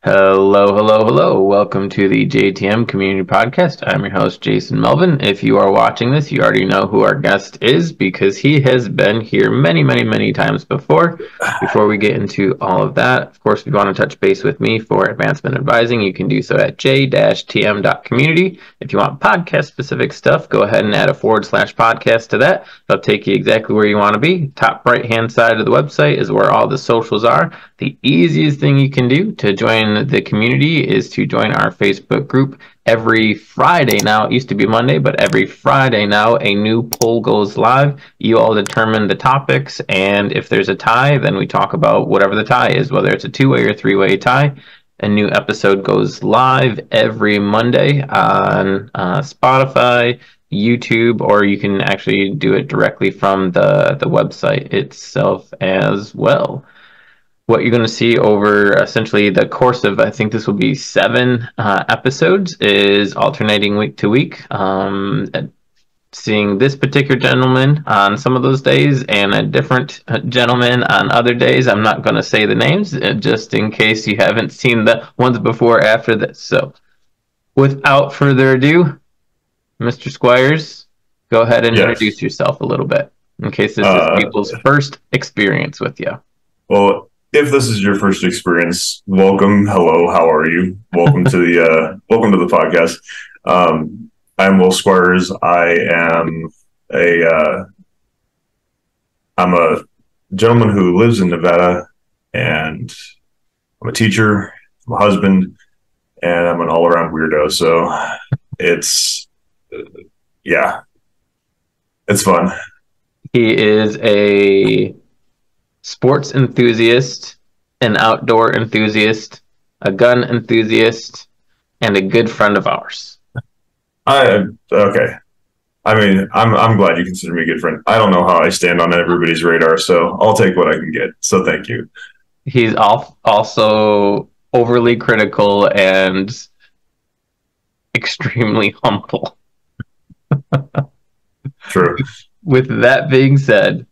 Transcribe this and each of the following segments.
Hello, hello, hello. Welcome to the JTM Community Podcast. I'm your host, Jason Melvin. If you are watching this, you already know who our guest is because he has been here many, many, many times before. Before we get into all of that, of course, if you want to touch base with me for advancement advising, you can do so at j-tm.community. If you want podcast-specific stuff, go ahead and add a /podcast to that. It'll take you exactly where you want to be. Top right-hand side of the website is where all the socials are. The easiest thing you can do to join the community is to join our Facebook group. Every Friday now, it used to be Monday, but every Friday now, a new poll goes live. You all determine the topics, and if there's a tie, then we talk about whatever the tie is, whether it's a two-way or three-way tie. A new episode goes live every Monday on Spotify, YouTube, or you can actually do it directly from the website itself as well. What you're going to see over essentially the course of, I think this will be 7 episodes, is alternating week to week. Seeing this particular gentleman on some of those days and a different gentleman on other days. I'm not going to say the names just in case you haven't seen the ones before or after this. So without further ado, Mr. Squires, go ahead and introduce yourself a little bit in case this is people's first experience with you. Well, if this is your first experience, welcome. Hello, how are you? Welcome to the podcast. I'm Will Squires. I'm a gentleman who lives in Nevada, and I'm a teacher, I'm a husband, and I'm an all-around weirdo. So it's fun. He is a sports enthusiast, an outdoor enthusiast, a gun enthusiast, and a good friend of ours. Okay. I mean, I'm glad you consider me a good friend. I don't know how I stand on everybody's radar, so I'll take what I can get. So thank you. He's also overly critical and extremely humble. True. With that being said,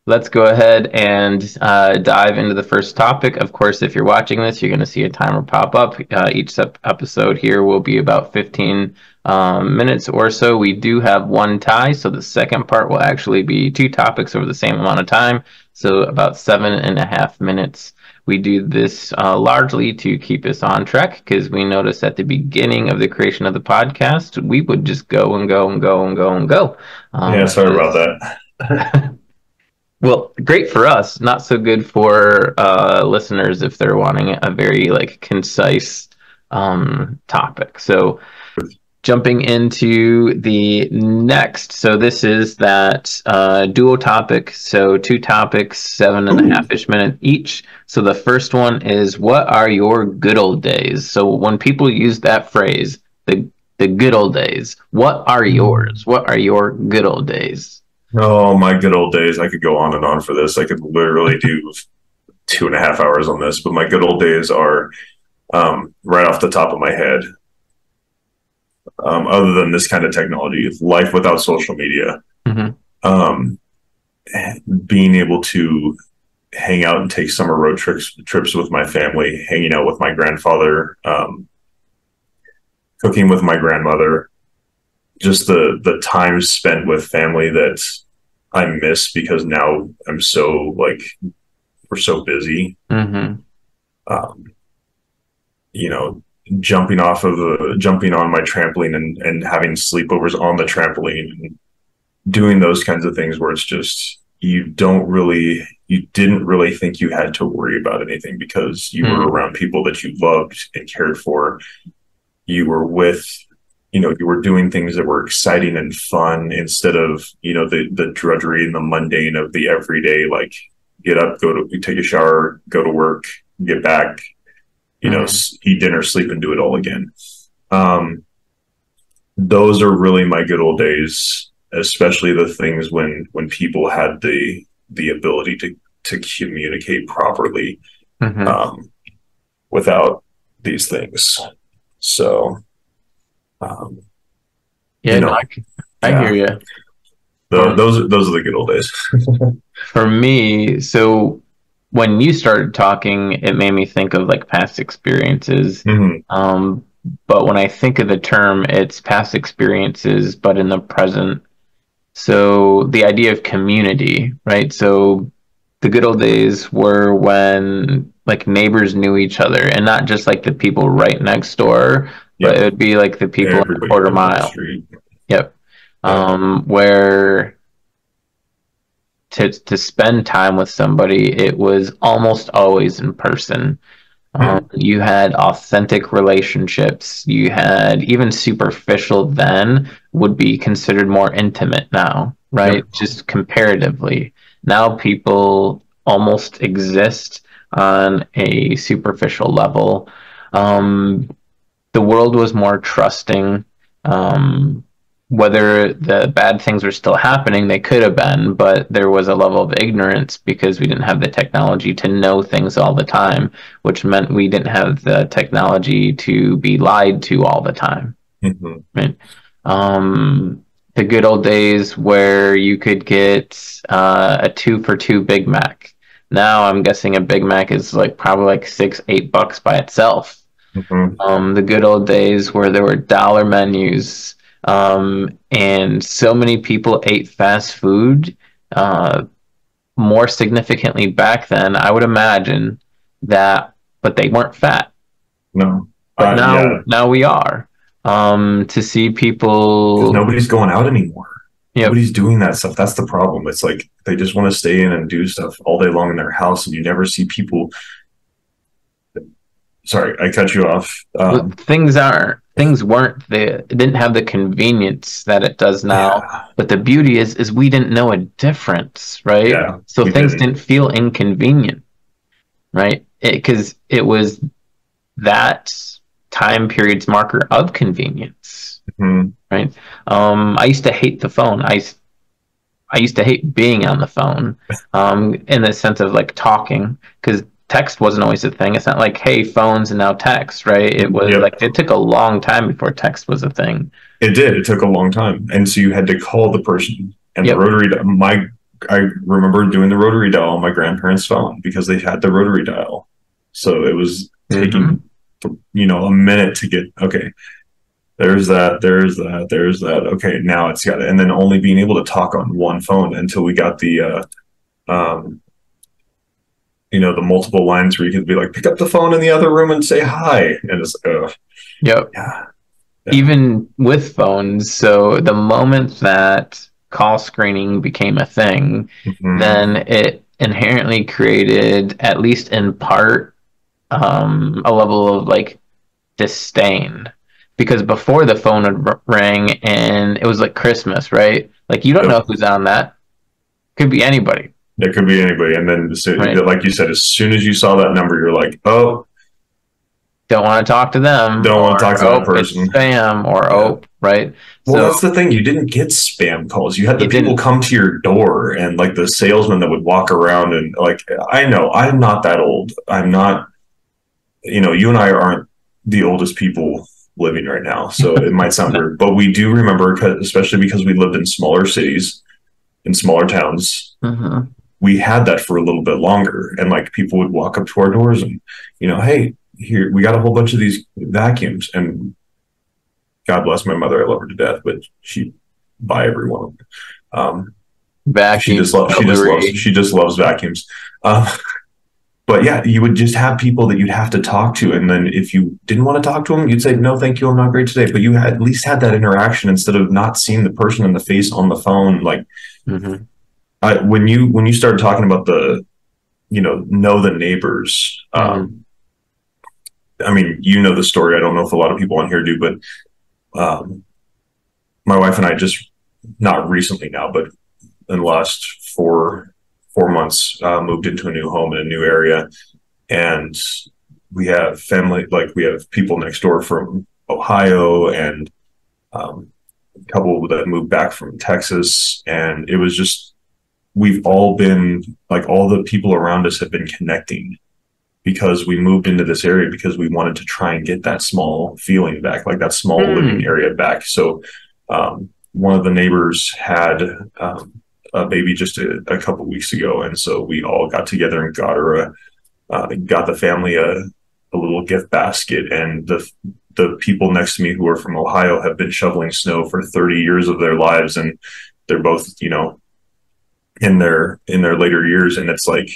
let's go ahead and dive into the first topic. Of course, if you're watching this, you're going to see a timer pop up. Each episode here will be about 15 minutes or so. We do have one tie, so the second part will actually be 2 topics over the same amount of time, so about 7.5 minutes. We do this largely to keep us on track because we noticed at the beginning of the creation of the podcast, we would just go and go and go and go and go. Sorry about that. Well, great for us, not so good for listeners if they're wanting a very concise topic. So jumping into the next. So this is that dual topic. So 2 topics, 7.5-ish minutes each. So the first one is, what are your good old days? So when people use that phrase, the good old days, what are yours? What are your good old days? Oh, my good old days. I could go on and on for this. I could literally do 2.5 hours on this, but my good old days are right off the top of my head. Other than this kind of technology, life without social media, being able to hang out and take summer road trips with my family, hanging out with my grandfather, cooking with my grandmother, just the time spent with family that I miss because now I'm so we're so busy. Jumping on my trampoline and having sleepovers on the trampoline and doing those kinds of things where it's just you didn't really think you had to worry about anything because you were around people that you loved and cared for. You were with, you were doing things that were exciting and fun instead of, the drudgery and the mundane of the everyday, get up, take a shower, go to work, get back, eat dinner, sleep, and do it all again. Those are really my good old days, especially the things when people had the ability to communicate properly without these things. So Yeah, You no, know, I hear yeah. you. For Those are the good old days. for me, so when you started talking, it made me think of like past experiences. Hmm. Um, but when I think of the term, it's past experiences, but in the present. So the idea of community, right? So the good old days were when like neighbors knew each other and not just like the people right next door, but Yep. it would be like the people in a Everybody quarter lived on the mile. street. Yep. Yep. Where to spend time with somebody, it was almost always in person. Yeah. You had authentic relationships. You had even superficial then would be considered more intimate now, right? Yep. Just comparatively. Now people almost exist on a superficial level. Um, the world was more trusting. Um, whether the bad things were still happening, they could have been, but there was a level of ignorance because we didn't have the technology to know things all the time, which meant we didn't have the technology to be lied to all the time. Hmm. Right? The good old days where you could get a 2 for 2 Big Mac. Now I'm guessing a Big Mac is like probably like $6, $8 by itself. Hmm. The good old days where there were dollar menus, and so many people ate fast food. Uh, More significantly back then, I would imagine that, but they weren't fat. No. But now, Yeah. now we are. To see Because people, nobody's going out anymore. yep, Nobody's doing that stuff. That's the problem. It's like they just want to stay in and do stuff all day long in their house, and you never see people. Sorry, I cut you off. things weren't it didn't have the convenience that it does now. Yeah. But the beauty is we didn't know a difference, right? Yeah. So We things didn't. didn't feel inconvenient, right? Because it was that time period's marker of convenience, Hmm. right? I used to hate the phone. I used to hate being on the phone, in the sense of like talking, because text wasn't always a thing. It's not like, hey, phones and now text, right? It was Yep. like it took a long time before text was a thing. It did. It took a long time, and so you had to call the person. And the Yep. rotary. I remember doing the rotary dial on my grandparents' phone because they had the rotary dial. So it was Mm-hmm. taking, a minute to get. Okay, there's that. There's that. There's that. Okay, now it's got it. And then only being able to talk on one phone until we got um, the multiple lines where you could be like, pick up the phone in the other room and say hi. And it's, Yep. yeah, yeah. Even with phones, so the moment that call screening became a thing, Hmm. then it inherently created, at least in part, a level of like disdain. Because before the phone would ring and it was like Christmas, right? Like you don't know Yep. who's on that. Could be anybody, It could be anybody. And then, so, right? like you said, as soon as you saw that number, you're like, oh, Don't want to talk to them, don't want to talk or to that oh, it's person. spam, or Yeah. oh, right? Well, So that's the thing. You didn't get spam calls. You had the you people didn't. come to your door and like the salesman that would walk around and like, I know I'm not that old. I'm not, you and I aren't the oldest people living right now. So it might sound weird, but we do remember, especially because we lived in smaller cities, in smaller towns, Mhm. we had that for a little bit longer. And like people would walk up to our doors and, hey, here, we got a whole bunch of these vacuums. And God bless my mother. I love her to death, but she buy every one of them. She Vacuum just loves, she just loves, cutlery. she just loves vacuums. Um, but yeah, you would just have people that you'd have to talk to. And then if you didn't want to talk to them, you'd say, no, thank you. I'm not great today. But you had, at least had that interaction instead of not seeing the person in the face on the phone. Like Hmm. when you started talking about the, know the neighbors. Hmm. I mean, the story. I don't know if a lot of people on here do, but um, my wife and I just, not recently now, but in the last 4 months, moved into a new home in a new area, and we have family, like we have people next door from Ohio, and a couple that moved back from Texas, and it was just, we've all been like, all the people around us have been connecting because we moved into this area because we wanted to try and get that small feeling back, like that small living Hmm. area back. So One of the neighbors had a baby just a couple weeks ago, and so we all got together and got the family a little gift basket. And the people next to me who are from Ohio have been shoveling snow for 30 years of their lives, and they're both, in their later years, and it's like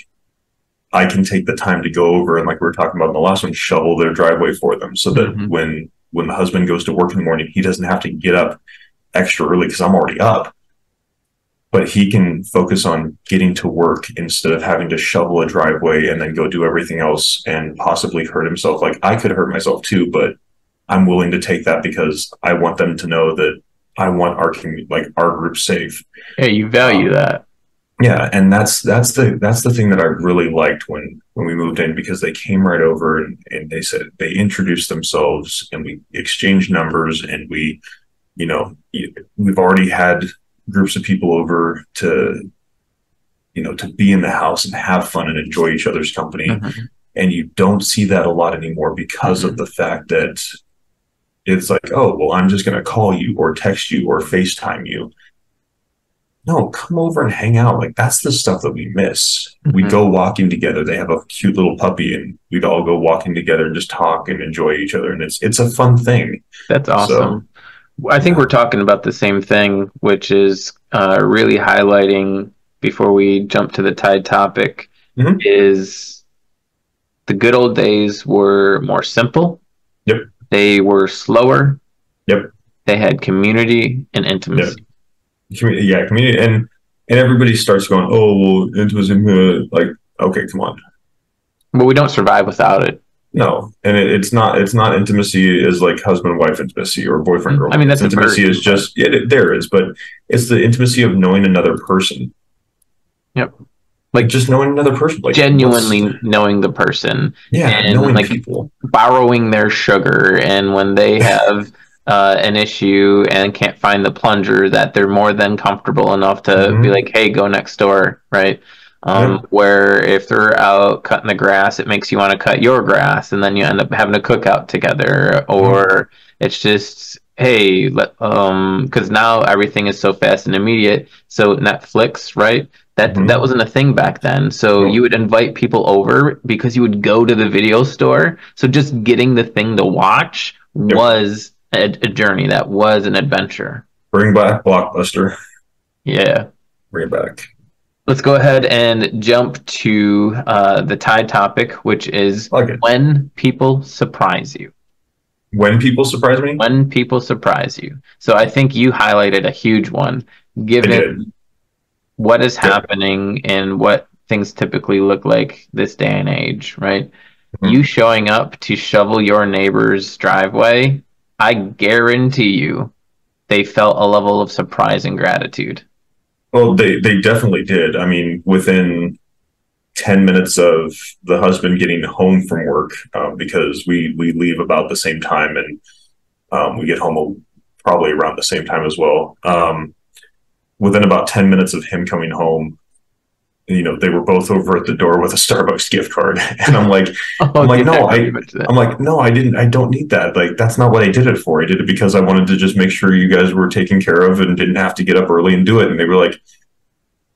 I can take the time to go over and, like we were talking about in the last one, shovel their driveway for them, so that when the husband goes to work in the morning, he doesn't have to get up extra early because I'm already up, but he can focus on getting to work instead of having to shovel a driveway and then go do everything else and possibly hurt himself. Like, I could hurt myself too, but I'm willing to take that because I want them to know that I want our community, like our group, safe. Yeah, you value that. Yeah, and that's the thing that I really liked when we moved in, because they came right over and they said, they introduced themselves and we exchanged numbers, and we've already had groups of people over to be in the house and have fun and enjoy each other's company. And you don't see that a lot anymore because of the fact that it's like, oh, well, I'm just going to call you or text you or FaceTime you. No, come over and hang out. Like, that's the stuff that we miss. We go walking together. They have a cute little puppy, and we'd all go walking together and just talk and enjoy each other. And it's a fun thing. That's awesome. So, I think we're talking about the same thing, which is really highlighting, before we jump to the Tide topic, is the good old days were more simple. Yep. They were slower. Yep. They had community and intimacy. Yep. Community, and everybody starts going, oh, well, intimacy, like, okay, come on. But we don't survive without it. No, and it's not intimacy is like husband wife intimacy or boyfriend girlfriend. I mean, that's intimacy is just there is, but it's the intimacy of knowing another person. Yep. Like, just knowing another person, like genuinely knowing the person. Yeah, and knowing like people, borrowing their sugar, and when they have an issue and can't find the plunger, that they're more than comfortable enough to be like, hey, go next door, right? Where if they're out cutting the grass, it makes you want to cut your grass, and then you end up having a cookout together. Or it's just, hey, because now everything is so fast and immediate. So Netflix, right? That wasn't a thing back then. So you would invite people over because you would go to the video store. So just getting the thing to watch was a journey. That was an adventure. Bring back Blockbuster. Yeah. Bring it back. Let's go ahead and jump to the Tide topic, which is when people surprise you. When people surprise me? When people surprise you. So I think you highlighted a huge one, given what is happening and what things typically look like this day and age, right? You showing up to shovel your neighbor's driveway, I guarantee you they felt a level of surprise and gratitude. Well, they definitely did. I mean, within 10 minutes of the husband getting home from work, because we leave about the same time, and we get home probably around the same time as well. Within about 10 minutes of him coming home, they were both over at the door with a Starbucks gift card. And I'm like, no, I didn't. I don't need that. Like, that's not what I did it for. I did it because I wanted to just make sure you guys were taken care of and didn't have to get up early and do it. And they were like,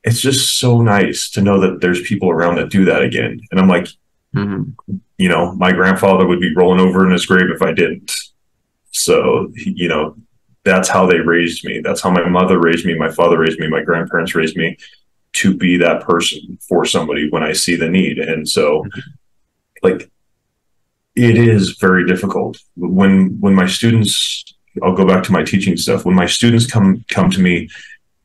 it's just so nice to know that there's people around that do that again. And I'm like, my grandfather would be rolling over in his grave if I didn't. So, that's how they raised me. That's how my mother raised me. My father raised me. My grandparents raised me to be that person for somebody when I see the need. And so, like, it is very difficult when my students, I'll go back to my teaching stuff. When my students come to me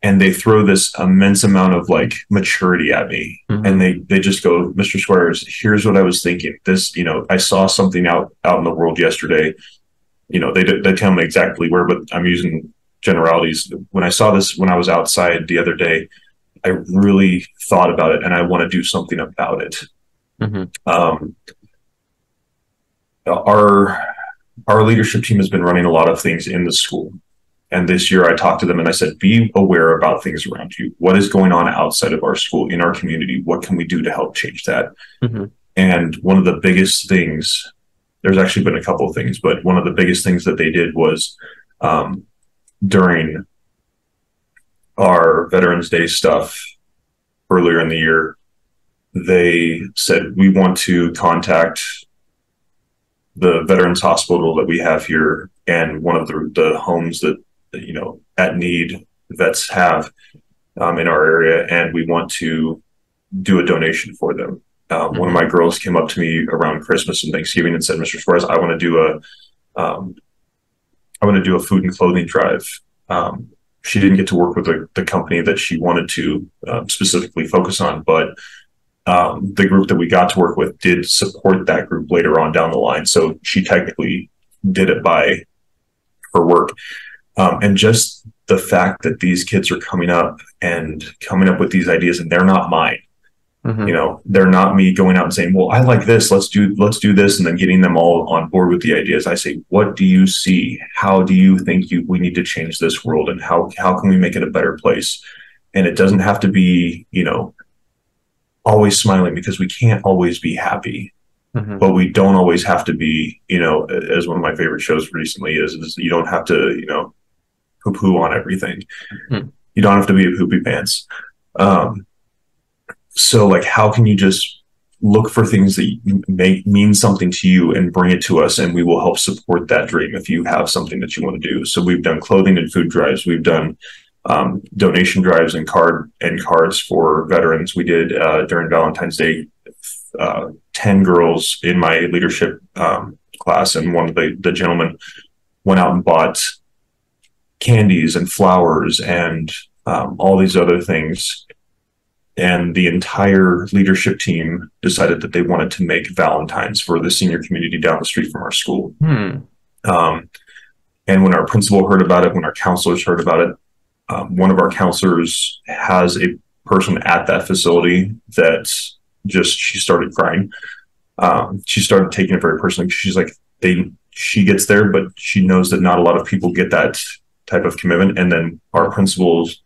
and they throw this immense amount of like maturity at me, and they just go, Mr. Squires, here's what I was thinking. This, I saw something out in the world yesterday. They tell me exactly where, but I'm using generalities. When I saw this, when I was outside the other day, I really thought about it, and I want to do something about it. Our leadership team has been running a lot of things in the school. And this year I talked to them and I said, be aware about things around you. What is going on outside of our school, in our community? What can we do to help change that? And one of the biggest things, there's actually been a couple of things, but one of the biggest things that they did was during our Veterans Day stuff earlier in the year, they said, we want to contact the Veterans Hospital that we have here and one of the homes that, at need vets have in our area, and we want to do a donation for them. One of my girls came up to me around Christmas and Thanksgiving and said, Mr. Suarez, I want to do a food and clothing drive. She didn't get to work with the company that she wanted to specifically focus on, but the group that we got to work with did support that group later on down the line. So she technically did it by her work. And just the fact that these kids are coming up with these ideas, and they're not mine. They're not me going out and saying, well, I like this, let's do this, and then getting them all on board with the ideas. I say, what do you see? How do you think we need to change this world, and how can we make it a better place? And it doesn't have to be, always smiling, because we can't always be happy, but we don't always have to be, as one of my favorite shows recently is you don't have to, poo-poo on everything. You don't have to be a poopy pants. So like, how can you just look for things that mean something to you and bring it to us, and we will help support that dream if you have something that you want to do. So we've done clothing and food drives. We've done donation drives and cards for veterans. We did during Valentine's Day, 10 girls in my leadership class, and one of the gentlemen went out and bought candies and flowers and all these other things. And the entire leadership team decided that they wanted to make Valentines for the senior community down the street from our school. And when our principal heard about it, when our counselors heard about it, one of our counselors has a person at that facility that she started crying. She started taking it very personally. She's like, she gets there, but she knows that not a lot of people get that type of commitment. And then our principal's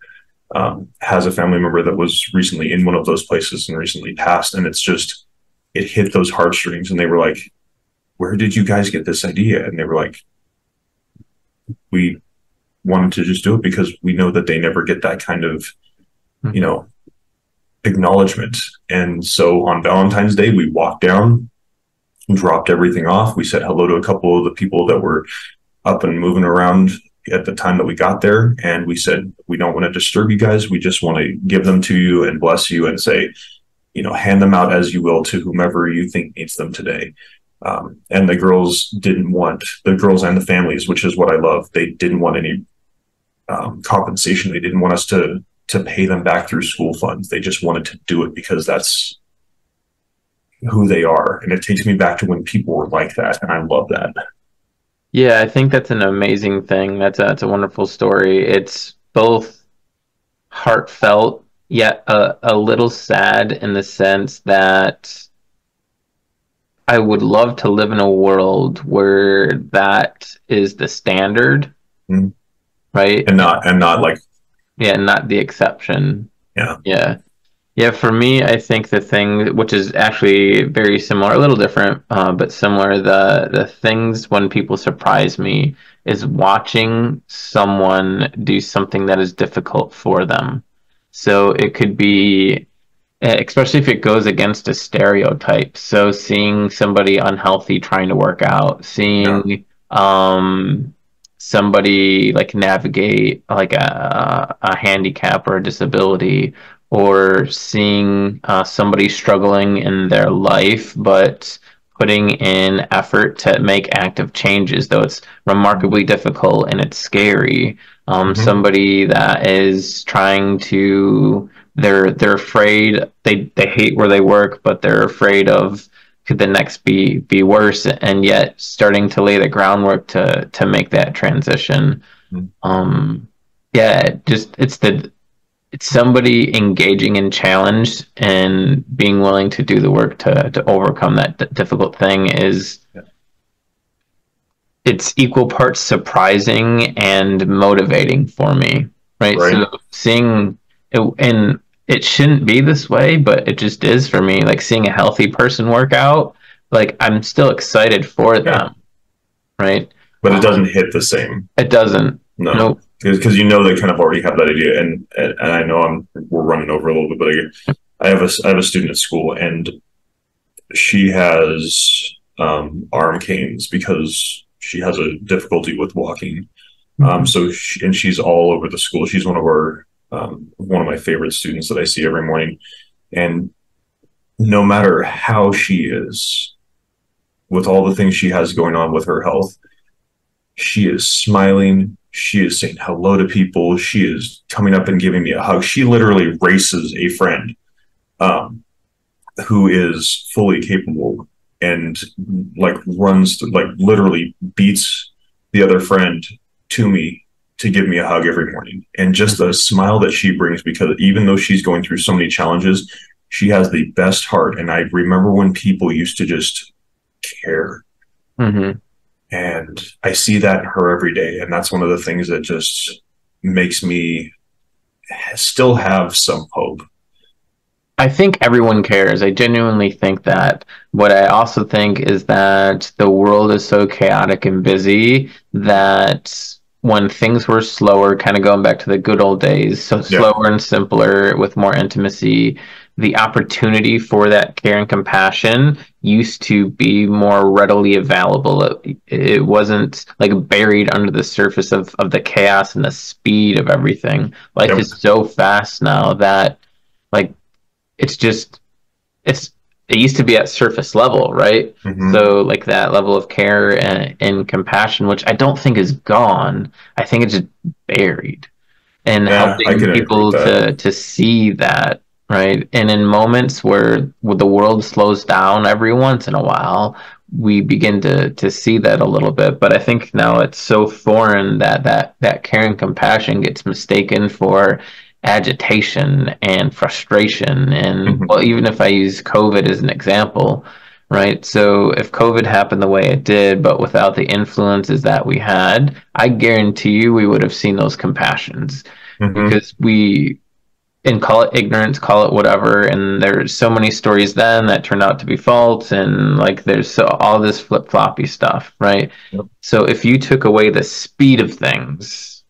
has a family member that was recently in one of those places and recently passed. And it hit those heartstrings. And they were like, where did you guys get this idea? And they were like, we wanted to just do it because we know that they never get that kind of, acknowledgement. And so on Valentine's Day, we walked down, dropped everything off. We said hello to a couple of the people that were up and moving around at the time that we got there. And we said, we don't want to disturb you guys. We just want to give them to you and bless you and say, hand them out as you will to whomever you think needs them today. And the girls and the families, which is what I love, they didn't want any compensation. They didn't want us to pay them back through school funds. They just wanted to do it because that's who they are. And it takes me back to when people were like that. And I love that. Yeah, I think that's an amazing thing. That's a wonderful story. It's both heartfelt, yet a little sad in the sense that I would love to live in a world where that is the standard, right? And not like, yeah, not the exception. Yeah, for me, I think the thing, which is actually very similar, a little different, but similar, the things when people surprise me is watching someone do something that is difficult for them. So it could be, especially if it goes against a stereotype. So seeing somebody unhealthy trying to work out, seeing somebody like navigate like a handicap or a disability, or seeing somebody struggling in their life, but putting in effort to make active changes, though it's remarkably difficult and it's scary. Somebody that is trying to, they're afraid, they hate where they work, but they're afraid of could the next be worse, and yet starting to lay the groundwork to make that transition. It's somebody engaging in challenge and being willing to do the work to overcome that difficult thing it's equal parts surprising and motivating for me, right? So seeing it, and it shouldn't be this way, but it just is for me, like seeing a healthy person work out, like I'm still excited for them, right? But it doesn't hit the same. It doesn't. No. Nope. because you know they kind of already have that idea, and I know we're running over a little bit, but I have a student at school, and she has arm canes because she has a difficulty with walking. And she's all over the school. She's one of my favorite students that I see every morning, and no matter how she is, with all the things she has going on with her health, she is smiling. She is saying hello to people. She is coming up and giving me a hug. She literally races a friend um, who is fully capable and like runs, like literally beats the other friend to me to give me a hug every morning. And just the smile that she brings, because even though she's going through so many challenges, she has the best heart. And I remember when people used to just care. Mm-hmm. And I see that in her every day. And that's one of the things that just makes me still have some hope. I think everyone cares. I genuinely think that. What I also think is that the world is so chaotic and busy that when things were slower, kind of going back to the good old days, so Yeah. slower and simpler with more intimacy, the opportunity for that care and compassion used to be more readily available. It wasn't like buried under the surface of the chaos and the speed of everything. Life Yep. is so fast now that like it's just it's it used to be at surface level, right? Mm-hmm. So like that level of care and compassion, which I don't think is gone. I think it's just buried, and Yeah, I helping can agree with people that. to see that, right? And in moments where the world slows down every once in a while, we begin to see that a little bit. But I think now it's so foreign that that care and compassion gets mistaken for agitation and frustration. And Mm-hmm. well, even if I use COVID as an example, right? So if COVID happened the way it did, but without the influences that we had, I guarantee you we would have seen those compassions, Mm-hmm. because and call it ignorance, call it whatever, and there's so many stories then that turned out to be false, and like there's all this flip-floppy stuff, right? Yep. So if you took away the speed of things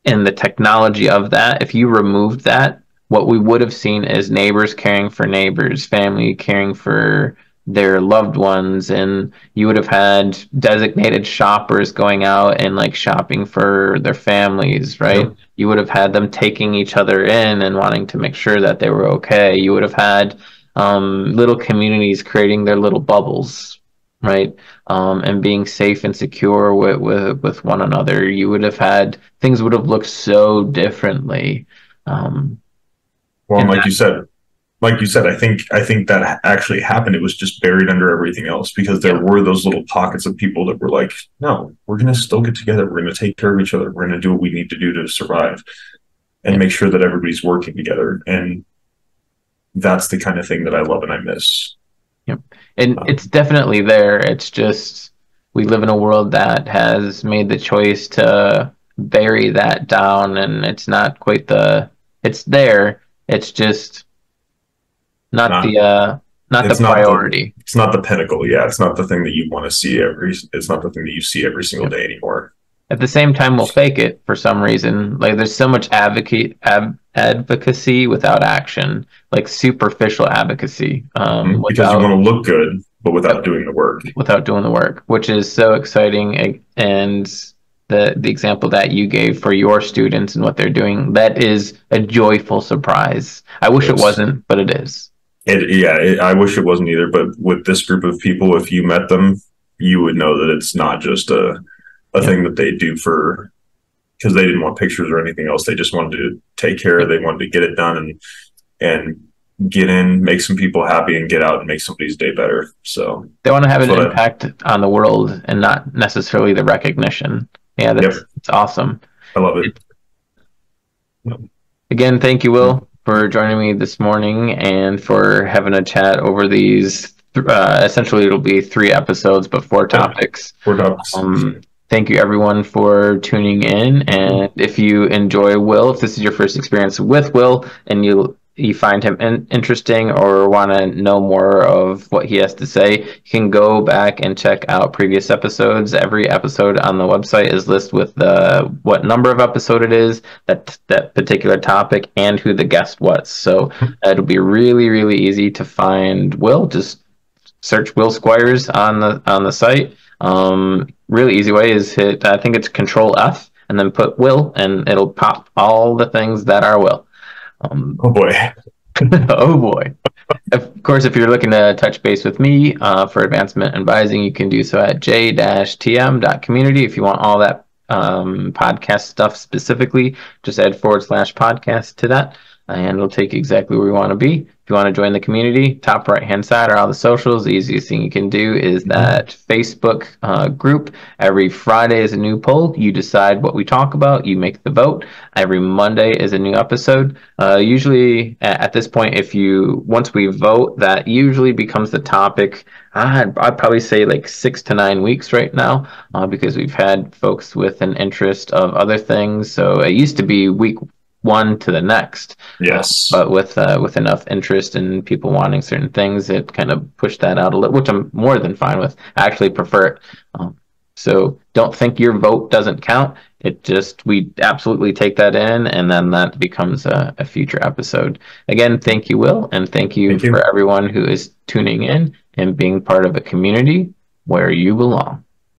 and the technology of that, if you removed that, what we would have seen is neighbors caring for neighbors, family caring for their loved ones, and you would have had designated shoppers going out and like shopping for their families, right? Yep. You would have had them taking each other in and wanting to make sure that they were okay. You would have had little communities creating their little bubbles, right? And being safe and secure with one another. You would have had things would have looked so differently. Um, Well, and and like you said, I think that actually happened. It was just buried under everything else because there yeah, were those little pockets of people that were like, no, we're going to still get together. We're going to take care of each other. We're going to do what we need to do to survive and yeah, make sure that everybody's working together. And that's the kind of thing that I love and I miss. yeah. And it's Um, definitely there. It's just we live in a world that has made the choice to bury that down, and it's not quite it's there. It's just not not the uh not the it's not the priority. it's not the pinnacle. Yeah, it's not the thing that you want to see every. It's not the thing that you see every single Yeah. day anymore. At the same time, we'll fake it for some reason. Like there's so much advocacy without action, like superficial advocacy, Because you want to look good, but without doing the work. without doing the work, which is so exciting. And the example that you gave for your students and what they're doing, that is a joyful surprise. I wish it It's wasn't, but it is. I wish it wasn't either. But with this group of people, if you met them, you would know that it's not just a Yep. thing that they do for because they didn't want pictures or anything else. They just wanted to take care. Yep. They wanted to get it done and get in, make some people happy, and get out and make somebody's day better. So They want to have that's an what I. impact on the world and not necessarily the recognition. Yeah, Yep, that's awesome. I love it. Yep. Again, thank you, Will, for joining me this morning and for having a chat over these. Essentially, it'll be 3 episodes, but 4 topics. Four topics. Thank you, everyone, for tuning in. And if you enjoy Will, if this is your first experience with Will and you you find him interesting or want to know more of what he has to say, you can go back and check out previous episodes. Every episode on the website is listed with what number of episode it is, that particular topic, and who the guest was. So it'll be really, really easy to find Will. Just search Will Squires on the site. Really easy way is hit, I think it's Control F, and then put Will, and it'll pop all the things that are Will. Oh boy. Oh boy. Of course, if you're looking to touch base with me for advancement advising, you can do so at j-tm.community. If you want all that podcast stuff specifically, just add /podcast to that, and it'll take you exactly where you want to be. If you want to join the community, top right-hand side are all the socials. The easiest thing you can do is that Facebook group. Every Friday is a new poll. You decide what we talk about. You make the vote. Every Monday is a new episode. Usually, at this point, once we vote, that usually becomes the topic. I'd probably say like 6 to 9 weeks right now, because we've had folks with an interest of other things. So it used to be week one to the next. Yes. But with enough interest in people wanting certain things, it kind of pushed that out a little, which I'm more than fine with. I actually prefer it. So don't think your vote doesn't count. We absolutely take that in, and then that becomes a future episode. Again, thank you, Will, and thank you for everyone who is tuning in and being part of a community where you belong.